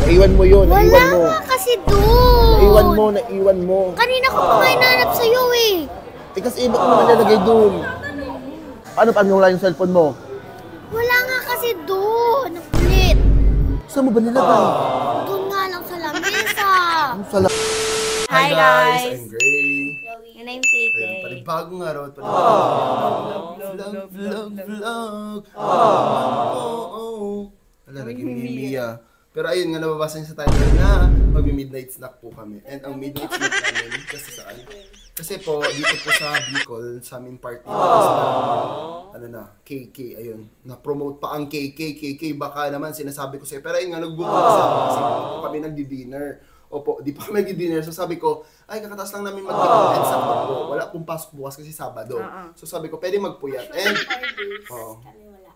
Naiwan mo yun, Wala naiwan mo. nga kasi doon. Naiwan mo. Kanina ko pa nga hinahanap sa'yo eh. Eh kasi iba ko naman nalagay doon. Paano wala yung cellphone mo? Wala nga kasi doon. Nakulit. Saan mo ba nilagay? Doon nga lang sa lamesa. Hi guys! I'm Gray. And I'm Tete. Ayun, panibagong araw at vlog. Wala, naging Mimiya. Pero ayun nga, nababasa niyo sa title na magmi-midnight snack po kami. And ang midnight snack namin, kasi saan? Kasi po, dito po sa Bicol, sa aming party, KK, ayun. Na-promote pa ang KK, baka naman sinasabi ko sa'yo. Pero ayun nga, nag-book kasi po kami nagdi-dinner. Opo, di pa kami nag-dinner. So sabi ko, ay kakataas lang namin mag-dinner. And sakto po, wala pong pasok bukas kasi Sabado. So sabi ko, pwede magpuyat. And,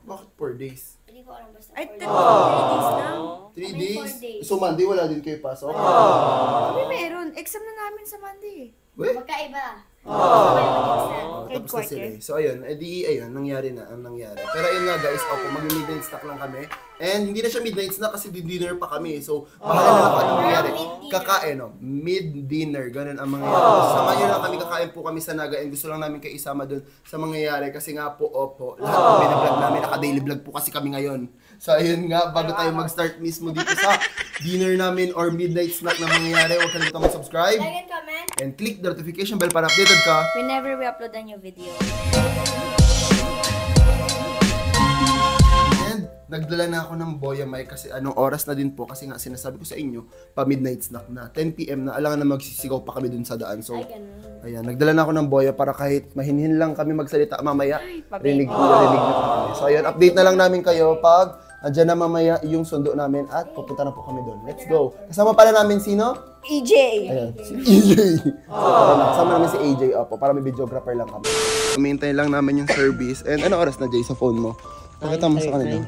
bakit 4 days? Hindi ko alam basta. Ay, 3 days lang. 3 days? So Monday, wala din kayo pasok? Kami meron. Exam na namin sa Monday. Magkaiba. Tapos na sila. So ayun, ayun, nangyari na ang nangyari. Pero ayun nga guys, mag-midnight snack lang kami. And hindi na siya midnight snack kasi dinner pa kami. So bahala na lang kung anong nangyari. Kakain, mid-dinner, ganun ang mangyayari. Sama nyo lang kami, kakain po kami sa Naga. And gusto lang namin kayo isama dun sa mangyayari. Kasi nga po, lahat po vlog namin, naka-daily vlog po kasi kami ngayon. So ayun nga, bago tayo mag-start mismo dito sa dinner namin or midnight snack na mangyayari, huwag kalimutan mag-subscribe. Like and comment. And click the notification bell para updated ka Whenever we upload a new video. And nagdala na ako ng Boya May kasi anong oras na din po kasi nga sinasabi ko sa inyo, pa midnight snack na, 10 PM na, alangan na magsisigaw pa kami dun sa daan. So, ayan, nagdala na ako ng Boya para kahit mahinhin lang kami magsalita mamaya, rinig na kami. So ayan, update na lang namin kayo pag andyan na mamaya yung sundo namin at pupunta na po kami doon. Let's go! Kasama pala namin sino? EJ! Ayan, si EJ. So, kasama namin si AJ po para may videographer lang kami. Maintain lang namin yung service. And ano oras na Jay sa phone mo? Pakita mo sa kanila.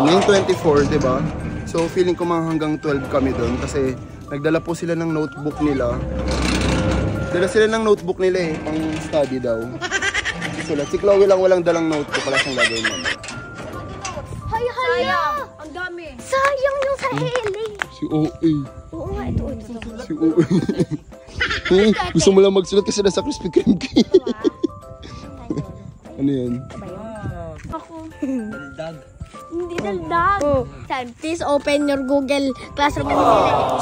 9:24, diba? So feeling ko mga hanggang 12 kami doon kasi nagdala po sila ng notebook nila. Dala sila ng notebook nila pang study daw. Si Chloe lang walang dalang notebook, wala siyang gagawin mamaya. Sayang! Ang dami! Sayang yung sa Heli. Si OA. Oo nga, ito. Si OA. Gusto mo lang magsulat kasi nasa Krispy Kreme cake. Ano yan? Ako. Daldag. Hindi daldag. Please open your Google Classroom.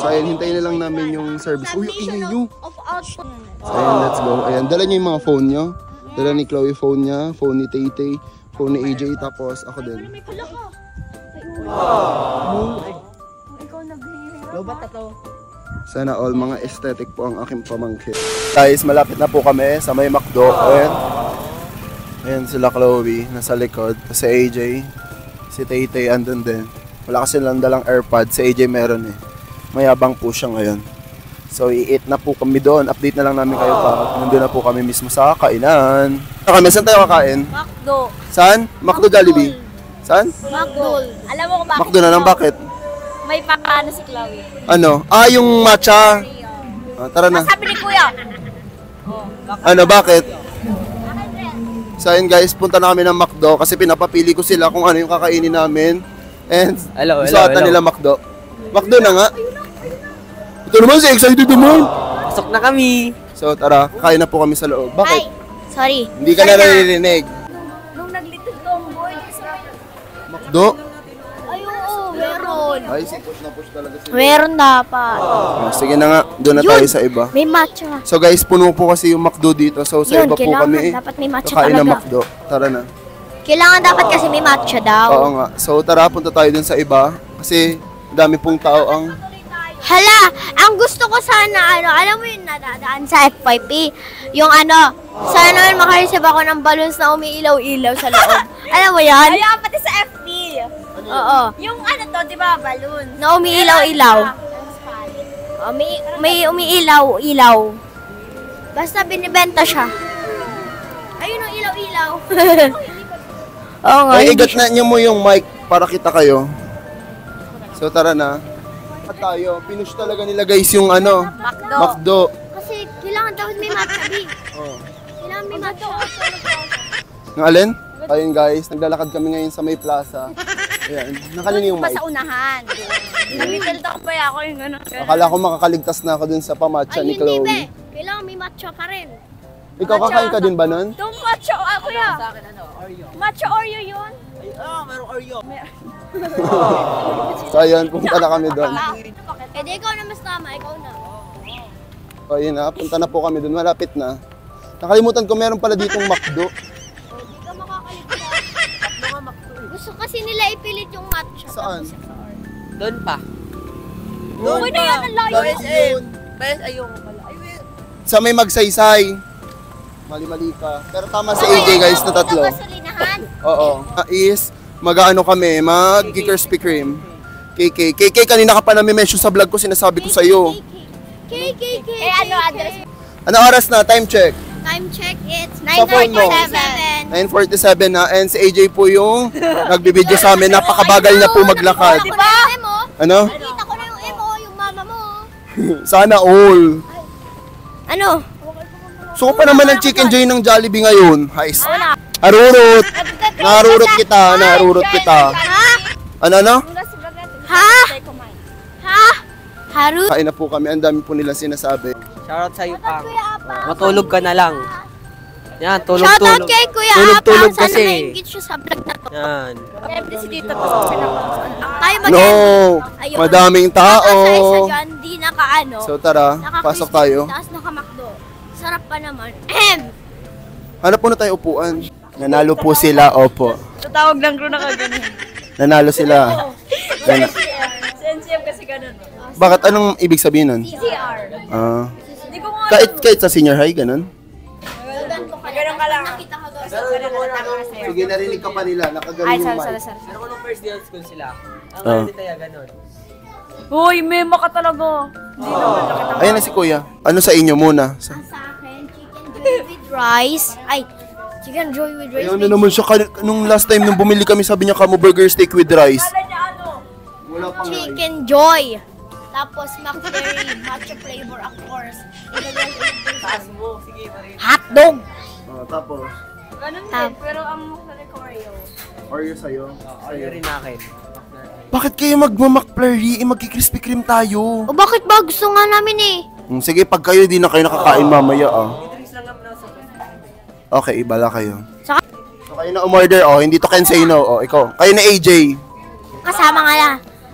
So ayun, hintayin na lang namin yung service. Uy, ingay nyo! Of output. So ayun, let's go. Ayan, dala niyo yung mga phone nyo. Dala ni Chloe phone niya, phone ni Tete, phone ni AJ, tapos ako din. May pala ka. Ikaw naghihirap. Lobat to. Sana all mga aesthetic po ang aking pamangkin. Guys, malapit na po kami sa may McDo. Ayan sila Chloe, nasa likod. Si AJ, si Tete andun din. Wala kasi lang dalang AirPods, si AJ meron Mayabang po siya ngayon. So i-eat na po kami doon. Update na lang namin kayo pa. Nandun na po kami mismo sa kainan. Saan tayo kakain? Macdo. Saan? McDo Jollibee. Saan? Macdo. Alam mo kung bakit? McDo na lang, bakit? May pakano si Chloe. Ano? Yung matcha. Tara na. Sabi ni Kuya. Ano, bakit? So ayun guys, punta na kami ng McDo kasi pinapapili ko sila kung ano yung kakainin namin. And gusto ata nila McDo. McDo na nga. Ito naman si excited naman. Pasok na kami. So tara, kain na po kami sa loob. Bakit? Sorry. Hindi ka na naririnig. Nung naglitid tomboy. McDo? Ay, oo, meron. Ay, push na push talaga sila. Meron dapat. Sige na nga, doon na tayo sa iba. May matcha. So guys, puno po kasi yung McDo dito. So sa iba po kami dapat may matcha kakain ng talaga. McDo. Tara na. Kailangan dapat kasi may matcha daw. Oo nga. So tara, punta tayo dun sa iba. Kasi dami pong tao ang... Hala, ang gusto ko sana, alam mo yung nadadaan sa F5P, yung sana naman makareceive ako ng balloons na umiilaw-ilaw sa loob. Alam mo yan? Kaya pati sa FB. Oo. Yung di ba, balloon. Na umiilaw-ilaw. May umiilaw-ilaw. Basta binibenta siya. Ayun ang ilaw-ilaw. Oo nga. Ay, igat na niyo mo yung mic para kita kayo. So tara na. Tayo, pinush talaga nila guys yung McDo. Kasi kailangan dapat may matcha, B. Kailangan may matcha. Ng alin? Ayun guys, naglalakad kami ngayon sa may plaza. Ayan, nakalini yung Pa mic. sa unahan. Nag-tilt ako pa ako yung gano'n. Akala ko makakaligtas na ako dun sa pamatcha Ay, ni hindi be. Chloe. Kailangan may matcha pa rin. Ikaw, kakain ka din ba nun? Yung matcha, kuya. Sa akin, Oreo. Matcha Oreo yun. Merong Oreo. So ayun, punta na kami doon. Eh di ikaw na mas tama, ikaw na. So ayun na, punta na po kami doon, malapit na. Nakalimutan ko meron pala ditong McDo. O, di ka makakaligtas. Gusto kasi nila ipilit yung matcha. Saan? Doon pa. Uy na yan, ang layo. SM. Ayun pala. Sa may magsaysay. Mali-mali ka. Pero tama si AJ guys na tatlo. Sa gasolinahan. Oo. Is, mag-ano kami, mag-Krispy Kreme. KK. KK, kanina ka pa nami-mention sa vlog ko, sinasabi ko sa'yo. KKK. Eh ano address? Ano oras na? Time check. Time check, it's Sa phone mo. 9:47. 9:47 na. And si AJ po yung nagbibideo sa amin. Napakabagal na po maglakad. Diba? Ano? Nakita ko na yung emo, yung mama mo. Sana all. Ano? So pa naman ng Chicken Joy ng Jollibee ngayon. Heist. Wala. Arurot. Narurot kita. Narurot kita. Ha? Ano? Ha? Ha? Haru? Kain na po kami. Ang dami po nilang sinasabi. Shoutout sa'yo, Pang. Kuya Apang. Matulog ka na lang. Yan, Shoutout tulog-tulog. kay Kuya Tulog-tulog Apang. Sana kasi. ma-engage siya sa vlog na to. Yan. Siyempre si Tito to. Tayo mag No. Ayun. Madaming tao. Sa isa dyan, di nakaano. So tara, pasok tayo. Tapos nakamakdo. Sarap pa naman. Ahem! Hanap muna tayo upuan. Nanalo po sila, opo. Tatawag lang ko na kaganon. Nanalo sila. Sensitive kasi ganun. Bakit? Anong ibig sabihin nun? CR. Ah. Hindi ko nga Kahit sa senior high, ganun? ganun ka lang. Nakita ko doon sa Sige, narinig ka pa nila. Nakagaling yung mic. Pero kung nung first day of school sila, ang Ah. hindi tayo ganun. Uy, mema ka talaga. Hindi naman nakita. Ayan na si Kuya. Ano sa inyo muna? Sa akin, chicken joy with rice. Ay, chicken joy with rice. Ayaw na naman siya. Nung last time nung bumili kami, sabi niya kamo burger steak with rice. Kala niya ano? Wala pang rice. Chicken joy. Tapos McFlurry, matcha flavor of course. Taas mo, sige, marin. Hotdog. Tapos, Ganun din, pero ang mukha ko Oreo. Oreo sa'yo. Oreo rin akin. Bakit kayo magma-McFlurry? Magki-Krispy Kreme tayo. O bakit ba? Gusto nga namin eh. Sige, pag kayo di na kayo nakakain mamaya Drinks lang naman ako sa Okay, ibala kayo. Saka, So kayo na umorder, hindi to can say no. Ikaw. Kayo na AJ. kasama nga na.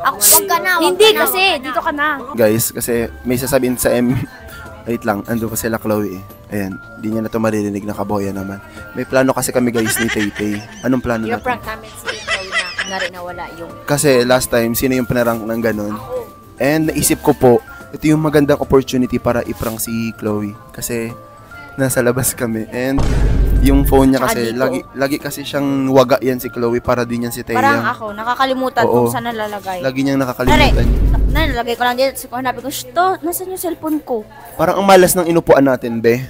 Ako, wag ka na. Hindi kasi, dito ka na. Guys, kasi may sasabihin sa Wait lang, ando pa sila Chloe. Ayan, di niya na to maririnig na kaboya naman. May plano kasi kami guys ni Tay-Tay. Anong plano natin? Prank namin si Chloe na kunwari nawala yung... Kasi last time, sino yung pinarank ng ganun? And naisip ko po, ito yung magandang opportunity para iprank si Chloe. Kasi nasa labas kami. And yung phone niya kasi, lagi kasi siyang waga yan si Chloe para din yan si Tay. Parang ako, nakakalimutan Oo. kung saan nalalagay. Lagi niyang nakakalimutan. Nalalagay ko lang dito. So, hanapin ko, shito, nasan yung cellphone ko? Parang ang malas ng inupuan natin, be.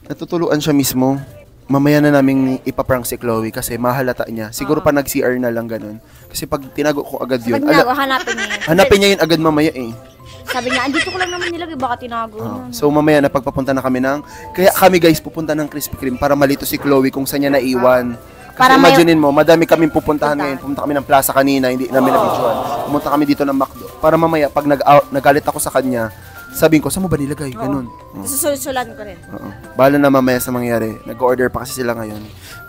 Natutuluan siya mismo. Mamaya na namin ipaprank si Chloe kasi mahalata niya. Siguro pa nag-CR na lang ganun. Kasi pag tinago ko agad yun, Pag nago, hanapin niya yun. hanapin niya yun agad mamaya eh. Sabi niya, andito ko lang naman nilagay, baka tinago. So mamaya na pagpapunta na kami ng... Kaya kami guys pupunta ng Krispy Kreme para malito si Chloe kung saan niya naiwan. Kasi Para may- imaginein mo, madami kaming pupuntahan ngayon. Pumunta kami ng plaza kanina, hindi namin na-videoan. Pumunta kami dito ng McDo. Para mamaya, pag nagalit ako sa kanya, sabihin ko, saan mo ba nilagay? Ganun. Susulat ko rin. Oo. Bahala na mamaya sa mangyari. Nag-order pa kasi sila ngayon.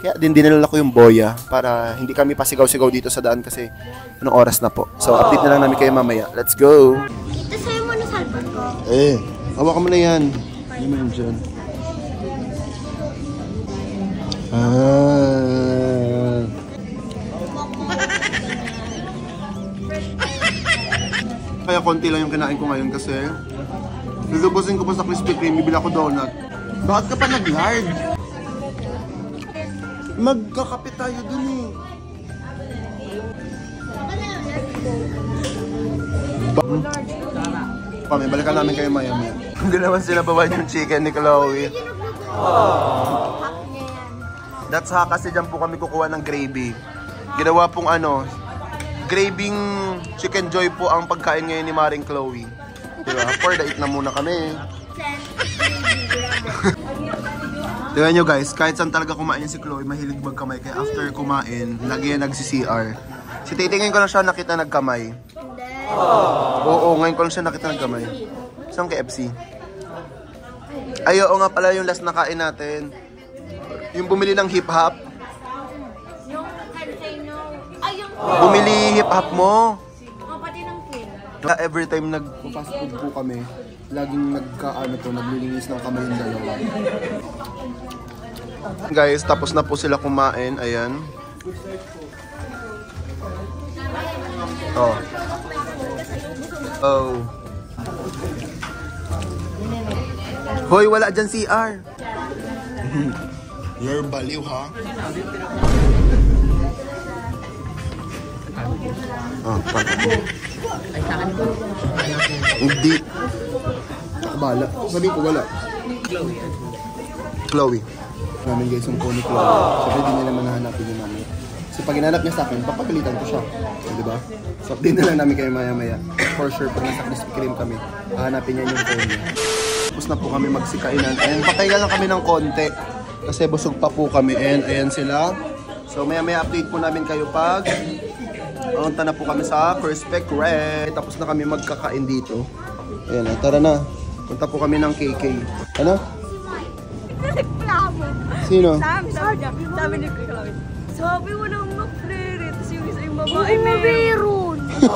Kaya dinala ko yung boya para hindi kami pasigaw-sigaw dito sa daan kasi anong oras na po. So, update na lang namin kayo mamaya. Let's go! ito sa'yo mo na cellphone ko. Hawakan mo na yan. Hindi mo yan dyan. Kaya konti lang yung kinain ko ngayon kasi lulubusin ko pa sa Krispy Kreme, bibili ako donut. Bakit ka pa nag-lard? Magkakapit tayo dun eh. Kami, balikan namin kayo maya-maya. Hindi naman sila bawain yung chicken ni Chloe. That's ha, kasi dyan po kami kukuha ng gravy. Ginawa pong graving chicken joy po ang pagkain ngayon ni Maring Chloe. Diba? For the eat na muna kami. Tingnan nyo guys, kahit saan talaga kumain si Chloe, mahilig magkamay. Kaya after kumain, lagi yan nagsi-CR. Si Titi ngayon ko lang siya nakita nagkamay. Hindi. Oo, ngayon ko lang siya nakita nagkamay. Saan KFC? Ay, oo nga pala yung last na kain natin. Yung bumili ng hip-hop. Yung Cancino. Ay, yung... Bumili hip-hop mo. Pati ng queen. Every time nag-fast food po kami, laging naglilinis ng kamay yung dalawa. Guys, tapos na po sila kumain. Ayan. Oh. Oh. Hoy, wala dyan CR. You're baliw, ha? Oh, hindi. Ako bahala. Sabihin ko wala. Chloe. Namin guys yung phone ni Chloe. Siyempre di niya naman nahanapin yung namin. So pag hinanap niya sa akin, papagalitan ko siya. So, diba? So update na lang namin kayo maya-maya. For sure, pag nasa Krispy Kreme kami, hahanapin niya yung phone niya. Tapos na po kami magsikainan. Ayan, papahinga lang kami ng konti. Kasi busog pa po kami. And ayan sila. So maya-maya update po namin kayo pag punta na po kami sa Krispy Kreme. Tapos na kami magkakain dito. Ayan, tara na. Punta po kami ng KK. Ano? Sino? Sabi ni Kuya. Sabi mo nang mag-frere. Tapos yung isa yung babae Meron. Dito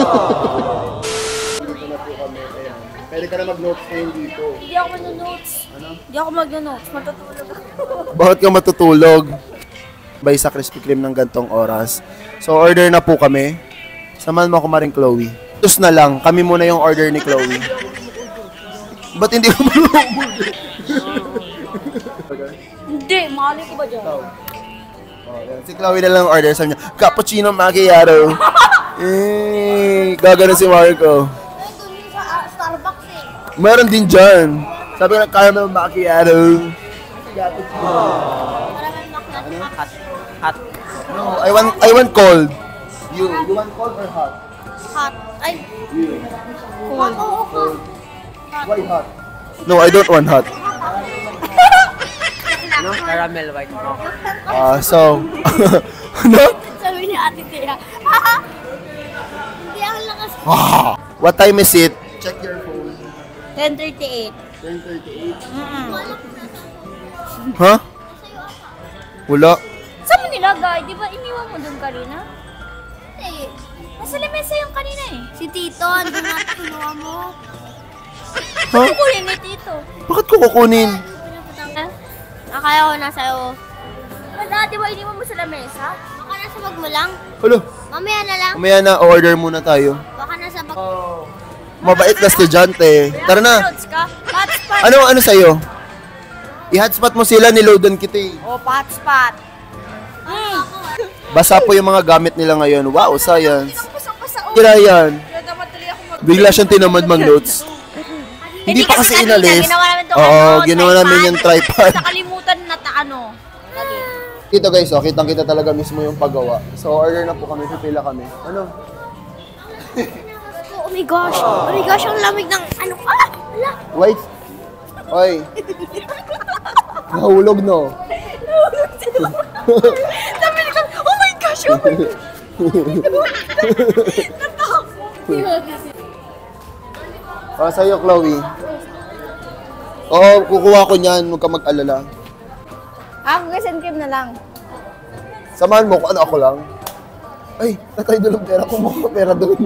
na po kami. Ayan. Pwede ka na mag-notes ngayon dito. Hindi ako mag-notes. Ano? Hindi ako mag-notes. Matutulog ako. Bakit ka matutulog? Bay sa Krispy Kreme ng gantong oras. So, order na po kami. Samahan mo ako maring Chloe. Tapos na lang, kami muna yung order ni Chloe. Ba't hindi ko mag-order? Hindi, mali ko ba dyan? Si Chloe na lang order. Sabi niya, cappuccino macchiato. Gagano si Marco. Doon sa Starbucks eh. Meron din dyan. Sabi ko, caramel macchiato. Maraming makna. Hot. No, I want cold. You want cold or hot? Hot. Ay, Cold. cold. Why hot? No, I don't want hot. Caramel white mocha. So, ano? Sabi ni Ate Tia. Hindi ako lakas. What time is it? Check your phone. 10:38. 10:38. Huh? Wala. Saan mo nilagay? Di ba iniwan mo doon kanina? Hindi. Nasa lamesa yung kanina eh. Si Tito, andun na kinuha mo. Huh? Kukunin ni Tito. Bakit ko kukunin? Akala ko nasa'yo. Wala, di ba iniwan mo sa lamesa? Baka nasa bag mo lang. Hello. Mamaya na lang. Umaya na, order muna tayo. Baka nasa bag. Mabait na estudyante. Tara na. Notes ka? Hotspot. Ano sa'yo? I-hotspot mo sila, niloadan kita eh. O, hotspot. Basa po yung mga gamit nila ngayon. Wow, science. Pasang-pasa. Kira yan. Kaya dapat tuloy ako mag... Bigla siyang tinamad mag-notes. Hindi pa kasi inalis. Ginawa namin ito. Oo, ginawa namin yung tripod. Nakalimutan na ano. Dito guys, oh, kitang-kita talaga mismo yung paggawa. So, order na po kami, pipila kami. Ano? Oh my gosh. Oh my gosh, ang lamig ng ano. Ah! Wala. Wait. Oy. Nahulog, no? Sabi ni Kuya, oh my gosh, oh my gosh. Sa'yo, Chloe. Oo, kukuha ko niyan. Huwag ka mag-alala. Ako kasi cream na lang. Samahan mo ko, ano ako lang? Ay, tatay dalang pera. Kumuha ka pera doon.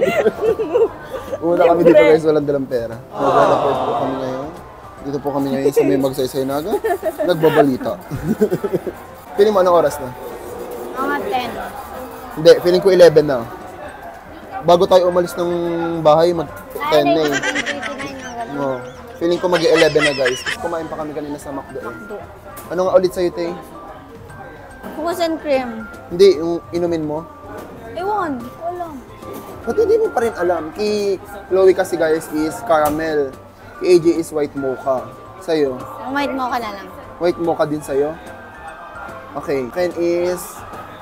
Una kami dito guys, walang dalang pera. Nag-report po kami ngayon. Dito po kami ngayon sa may magsaysay naga. Nagbabalita. Feeling mo anong oras na? Mga 10. Hindi, feeling ko 11 na. Bago tayo umalis ng bahay, mag-10 na eh. 29 na gano'n. No. Feeling ko mag-11 na guys. Kasi kumain pa kami kanina sa McDo eh. Ano nga ulit sa'yo, Tay? Cookies and cream. Hindi, yung inumin mo. Ewan, wala. Ba't hindi mo pa rin alam? Kay Chloe kasi guys is caramel. Kay AJ is white mocha. Sa'yo? White mocha na lang. White mocha din sa'yo? Okay. Ken is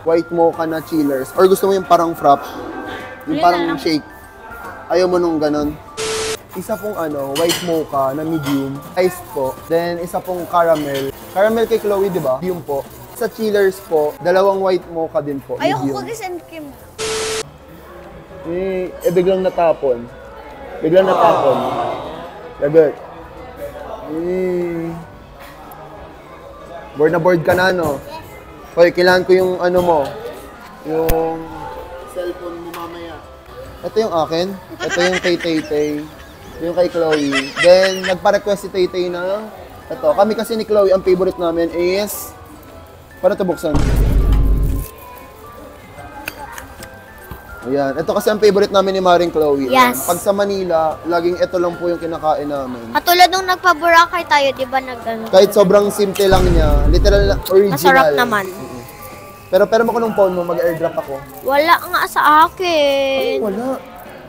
white mocha na chillers. Or gusto mo yung parang frap? Yung Yun parang na lang. shake? Ayaw mo nung ganon? Isa pong white mocha na medium, iced po. Then isa pong caramel. Caramel kay Chloe, di ba? Medium po. Sa chillers po, dalawang white mocha din po. Ayoko medium. cookies and cream. Biglang natapon. Lagot. Bored na bored ka na, no? Hoy, kailangan ko yung ano mo. Yung cellphone mo mamaya. Ito yung akin. Ito yung kay Tay. Yung kay Chloe. Then, nagpa-request si Tay na ito. Kami kasi ni Chloe, ang favorite namin is... Para ito buksan. Ayan. Ito kasi ang favorite namin ni Maring Chloe. Yes. Pag sa Manila, laging ito lang po yung kinakain namin. Katulad nung nagpa-Boracay tayo, di ba Kahit sobrang simple lang niya, literal na original. Masarap naman. Pero mo ko ng phone mo, mag-airdrop ako. Wala nga sa akin. Wala.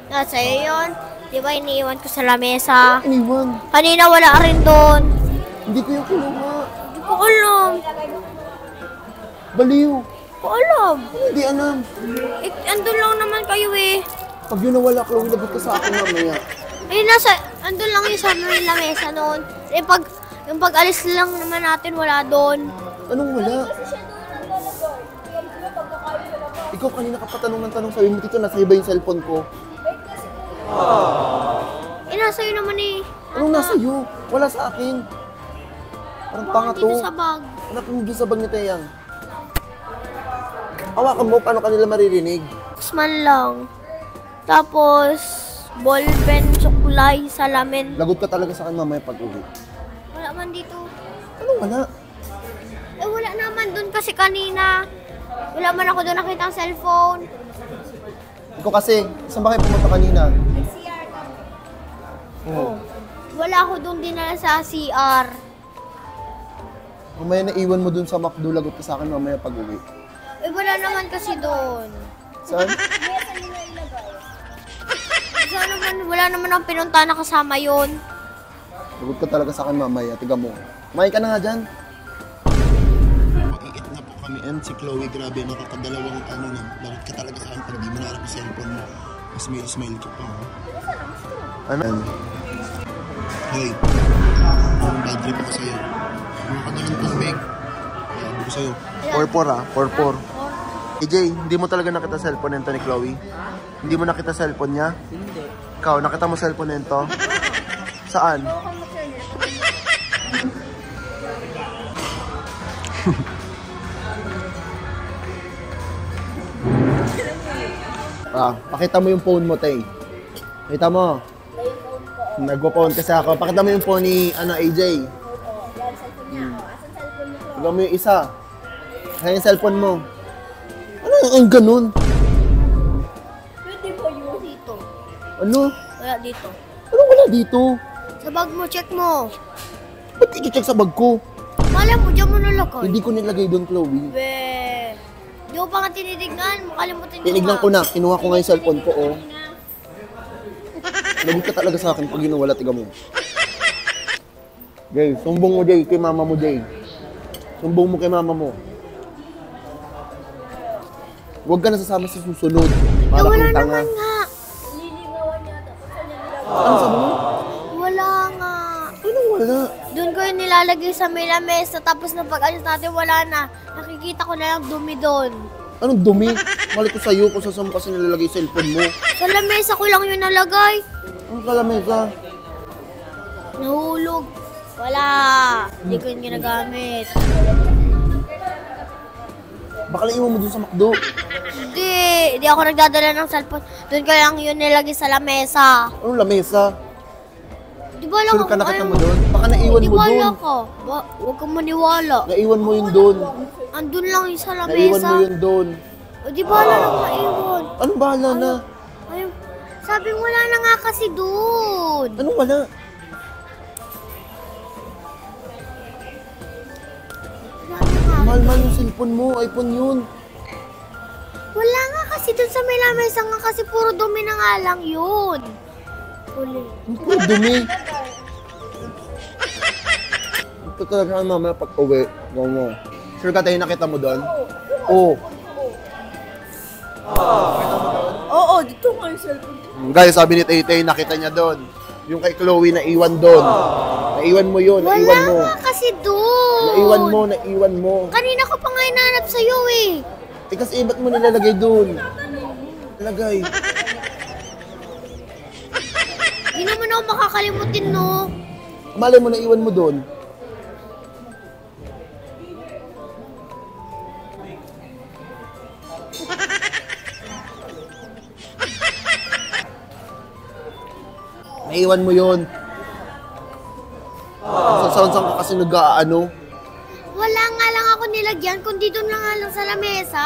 Nasa iyo yun. Di ba iniiwan ko sa lamesa? Iniwan. Kanina wala rin doon. Hindi ko yung kinuha. Hindi ko alam. Baliw. Hindi ko alam. Hindi alam. Andun lang naman kayo eh. Pag yun nawala, Chloe, lagot ka sa akin mamaya. Andun lang yung sa may lamesa noon. Yung pag-alis lang naman natin, wala doon. Anong wala? Ikaw kanina ka pa tanong sabi mo, Tito, nasa iba yung cellphone ko. Nasa iyo naman eh. Anong nasa iyo? Wala sa akin. Parang panga to. Dito sa bag. Anak mo dito sa bag ni Teyang. Hawakan mo, paano kanila maririnig? Kusman lang. Tapos, ballpen, suklay, salamin. Lagot ka talaga sa akin mamaya pag-uwi. Wala man dito. Anong wala? Wala naman doon kasi kanina. Wala man ako doon nakita ang cellphone. Ikaw kasi, saan ba kayo pumunta kanina? Wala ako doon dinala sa CR. Mamaya naiwan mo dun sa McDo, lagot ka sa akin mamaya pag-uwi. Wala naman kasi doon. Saan? Saan naman, wala naman ang pinunta na kasama yon. Lagot ka talaga sa akin mamaya, tiga mo. Kumain ka na nga dyan. Mag-iit na po kami and si Chloe, grabe, nakakadalawang ano na. Lagot ka talaga sa akin pag di mo naharap yung cellphone mo. Smile ka pa. Ano? Hoy, ang bad trip ako sa'yo. Mga ka na ng tubig. Sabi ko sa'yo. 4-4 ah, 4-4. EJ, hindi mo talaga nakita cellphone nito ni Chloe? Hindi mo nakita cellphone niya? Hindi. Ikaw, nakita mo cellphone nito? Saan? Pakita mo yung phone mo, Tay. Pakita mo. Nagpo-phone kasi ako. Pakita mo yung phone ni AJ. Pakita mo yung isa. Kaya yung cellphone mo. Ano ang ganun? Pwede po yun dito. Ano? Wala dito. Anong wala dito? Sa bag mo, check mo. Ba't i-check sa bag ko? Malam mo, dyan mo nalagay. Hindi ko nilagay doon, Chloe. Di ko pa nga tinitignan. Makalimutan ko. Tinignan ko na. Kinuha ko nga yung cellphone ko, oh. Lagot ka talaga sa akin pag ginawala, tiga mo. Jay, sumbong mo, Jay, kay mama mo, Jay. Sumbong mo kay mama mo. Huwag ka nasasama sa susunod. Para Wala kang tanga. naman nga. Ano sabi mo? Wala nga. Anong wala? Doon ko yung nilalagay sa may lamesa. Tapos na pag-alis natin, wala na. Nakikita ko na lang dumi doon. Anong dumi? Mali ko sa'yo kung saan mo kasi nilalagay yung cellphone mo. Sa lamesa ko lang yung nalagay. Ang kalamesa. Nahulog. Wala. Hindi ko yung ginagamit. Baka naiwan mo dun sa McDo. Hindi ako nagdadala ng cellphone. Doon ko lang yun nilagay sa lamesa. Anong lamesa? Di ba lang Sure ka nakita mo doon? Baka naiwan mo Maniwala doon. ka. Huwag kang maniwala. Naiwan mo yun doon. Andun lang yung sa lamesa. Naiwan mo yun doon. O di ba lang maiwan? Anong bahala na? Ay, sabi wala na nga kasi doon. Anong wala? Wala na nga. Mahal-mahal yung cellphone mo. iPhone yun. Wala nga kasi doon sa may lamesa nga kasi puro dumi na nga lang yun. Uli. Ang puro dumi. Ito talaga ang mama pag uwi. Gawin mo. Sure ka tayo nakita mo doon? Oo. Oo, dito nga yung cellphone. Guys, sabi ni Tay, nakita niya doon. Yung kay Chloe, naiwan doon. Naiwan mo yun, Wala naiwan mo. nga kasi doon. Naiwan mo. Kanina ko pa nga hinahanap sa'yo eh. Eh kasi ba't mo nilalagay doon? Lagay. Hindi naman ako makakalimutin, no? Malay mo, naiwan mo doon. Naiwan mo yun. Saan ka kasi nag-aano? Wala nga lang ako nilagyan, kundi doon lang nga lang sa lamesa.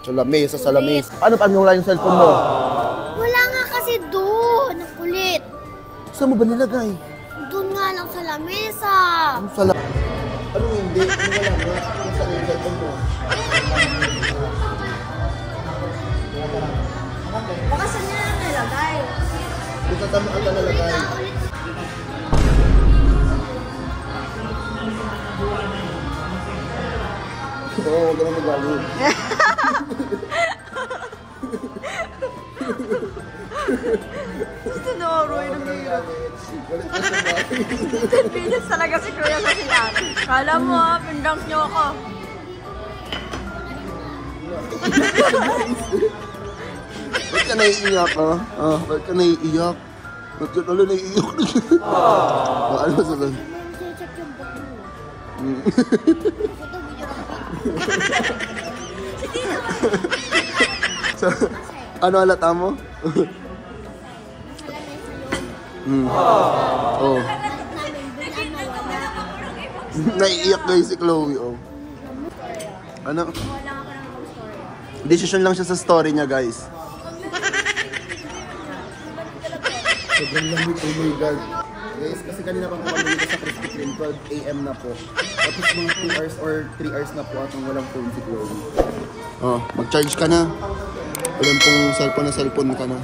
Sa lamesa. Paano wala yung cellphone mo? Wala nga kasi doon. Ang kulit. Saan mo ba nilagay? Doon nga lang sa lamesa. Ano hindi? Ano wala nga? Yung sa cellphone mo? Baka saan niya lang nilagay? Kung saan mo ka nalagay? Oo, huwag ka na magalit. Ito na, Roy, namira. Galit ka sa bagay. Pinis talaga si Kuya sa sinari. Kala mo pindang niyo ako. Ba't ka naiiyak, ha? Ba't ka naiiyak? Ba't ka naiiyak? Ano ba sasabihin? Check yung book mo. Ano halata mo? Oh. Naiiyak guys si Chloe, oh. Ano? Decision lang siya sa story niya, guys. Sobrang lamig, oh my God. Guys, kasi kanina pang kami dito sa Krispy Kreme, 12 AM na po. Tapos mga 2 hours or 3 hours na po atong walang phone si Chloe. Oh, mag-charge ka na. Walang pong cellphone na cellphone ka na.